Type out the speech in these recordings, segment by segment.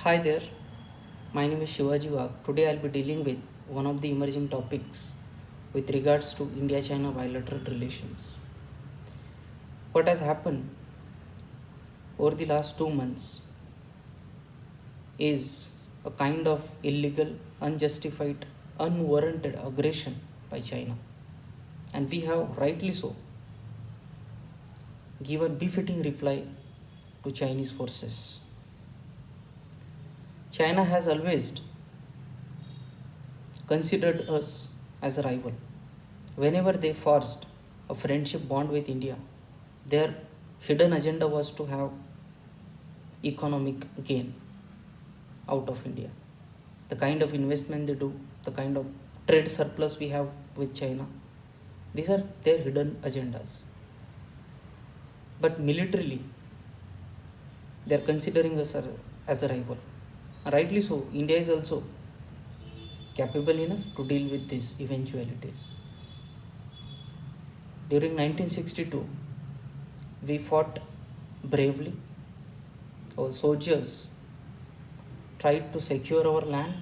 Hi there, my name is Shivaji Wagh. Today I'll be dealing with one of the emerging topics with regards to India China bilateral relations. What has happened over the last 2 months is a kind of illegal, unjustified, unwarranted aggression by China, and we have rightly so given befitting reply to Chinese forces. China has always considered us as a rival. Whenever they forged a friendship bond with India, their hidden agenda was to have economic gain out of India. The kind of investment they do, the kind of trade surplus we have with China, these are their hidden agendas. But militarily, they are considering us as a rival. Rightly so, India is also capable enough to deal with these eventualities. During 1962, we fought bravely. Our soldiers tried to secure our land.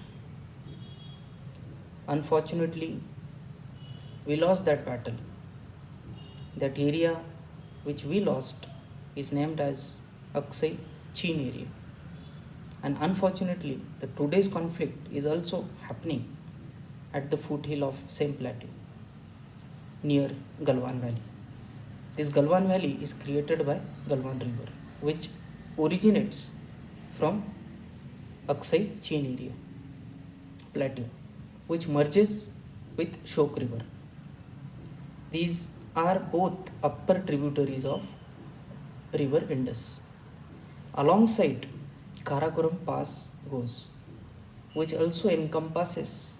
Unfortunately, we lost that battle. That area which we lost is named as Aksai Chin area. And unfortunately, the today's conflict is also happening at the foothill of same plateau near Galwan Valley. This Galwan Valley is created by Galwan River, which originates from Aksai Chin area plateau, which merges with Shok River. These are both upper tributaries of River Indus. Alongside, Karakoram Pass goes, which also encompasses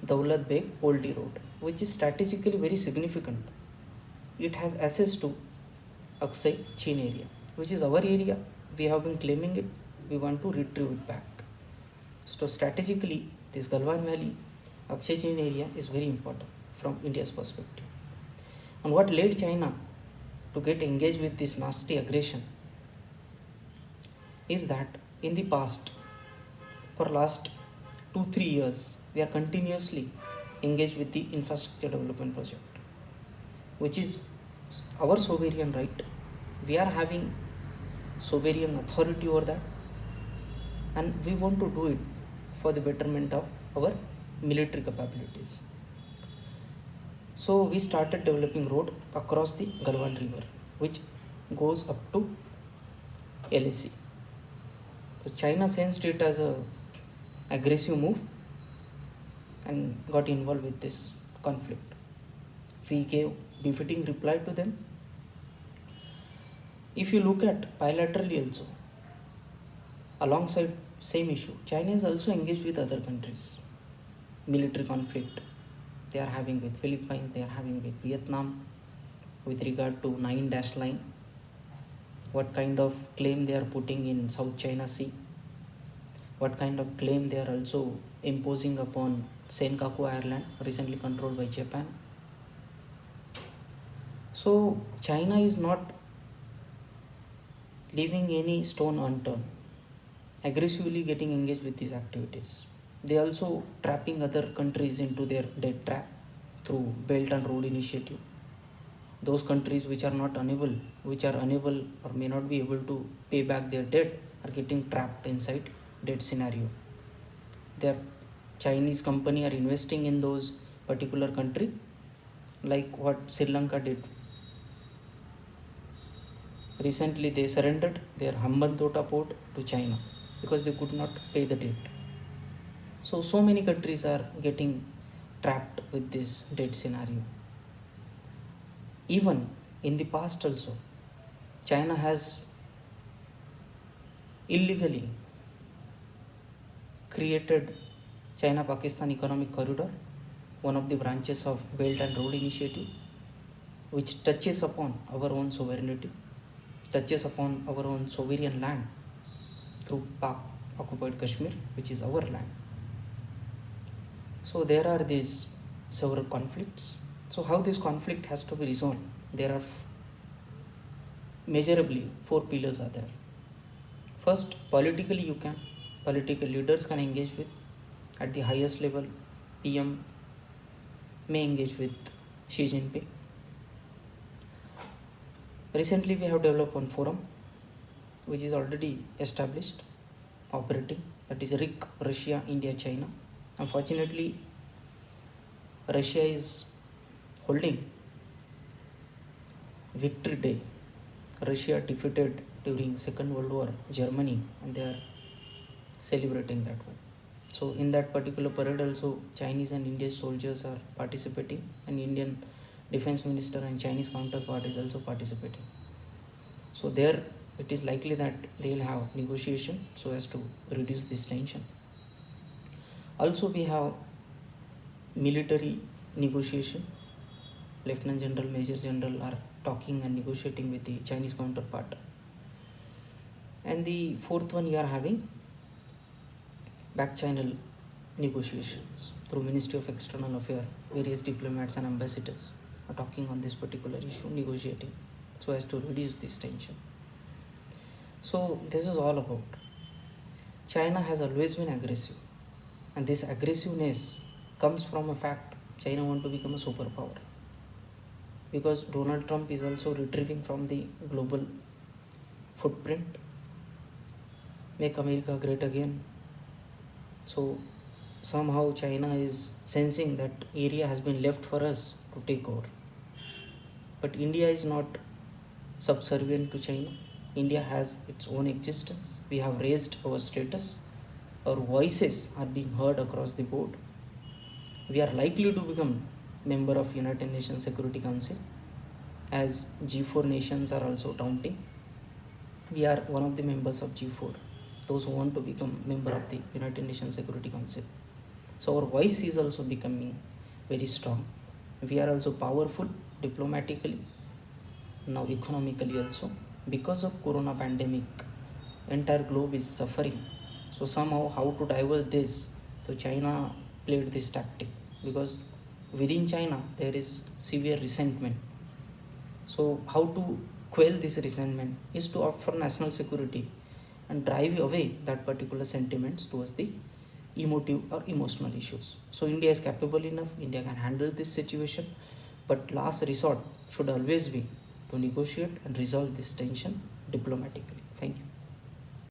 Daulat Beg Oldie Road, which is strategically very significant. It has access to Aksai Chin area, which is our area. We have been claiming it. We want to retrieve it back. So strategically, this Galwan Valley, Aksai Chin area is very important from India's perspective. And what led China to get engaged with this nasty aggression is that in the past, for last 2-3 years, we are continuously engaged with the infrastructure development project, which is our sovereign right. We are having sovereign authority over that, and we want to do it for the betterment of our military capabilities. So we started developing road across the Galwan River, which goes up to LAC. So China sensed it as a aggressive move and got involved with this conflict. We gave befitting reply to them. If you look at bilaterally also, alongside same issue, China is also engaged with other countries. Military conflict they are having with Philippines, they are having with Vietnam with regard to 9 line, what kind of claim they are putting in South China Sea, what kind of claim they are also imposing upon Senkaku Island, recently controlled by Japan. So China is not leaving any stone unturned, aggressively getting engaged with these activities. They also trapping other countries into their debt trap through Belt and Road Initiative. Those countries which are unable or may not be able to pay back their debt are getting trapped inside debt scenario. Their Chinese company are investing in those particular country, like what Sri Lanka did. Recently, they surrendered their Hambantota port to China because they could not pay the debt. So many countries are getting trapped with this debt scenario. Even in the past also, China has illegally created China-Pakistan Economic Corridor, one of the branches of Belt and Road Initiative, which touches upon our own sovereignty, touches upon our own sovereign land through Pak occupied Kashmir, which is our land. So there are these several conflicts. So how this conflict has to be resolved? There are majorly 4 pillars are there. First, politically you can political leaders can engage with. At the highest level, PM may engage with Xi Jinping. Recently, we have developed one forum which is already established, operating, that is RIC, Russia, India, China. Unfortunately, Russia is holding Victory Day. Russia defeated during Second World War Germany, and they are celebrating that one. So in that particular parade also Chinese and Indian soldiers are participating, and Indian defense minister and Chinese counterpart is also participating. So there it is likely that they will have negotiation so as to reduce this tension. Also we have military negotiation. Lieutenant General, Major General are talking and negotiating with the Chinese counterpart. And the fourth one, we are having back channel negotiations through Ministry of External Affairs. Various diplomats and ambassadors are talking on this particular issue, negotiating so as to reduce this tension. So this is all about. China has always been aggressive, and this aggressiveness comes from a fact: China want to become a superpower. Because Donald Trump is also retrieving from the global footprint, make America great again. So somehow China is sensing that area has been left for us to take over. But India is not subservient to China. India has its own existence. We have raised our status. Our voices are being heard across the board. We are likely to become member of United Nations Security Council, as G4 nations are also counting. We are one of the members of G4, those who want to become member of the United Nations Security Council. So our voice is also becoming very strong. We are also powerful diplomatically, now economically also. Because of corona pandemic, entire globe is suffering. So somehow how to divert this? So China played this tactic, because within China there is severe resentment. So how to quell this resentment is to opt for national security and drive away that particular sentiments towards the emotive or emotional issues. So India is capable enough, India can handle this situation, but last resort should always be to negotiate and resolve this tension diplomatically. Thank you.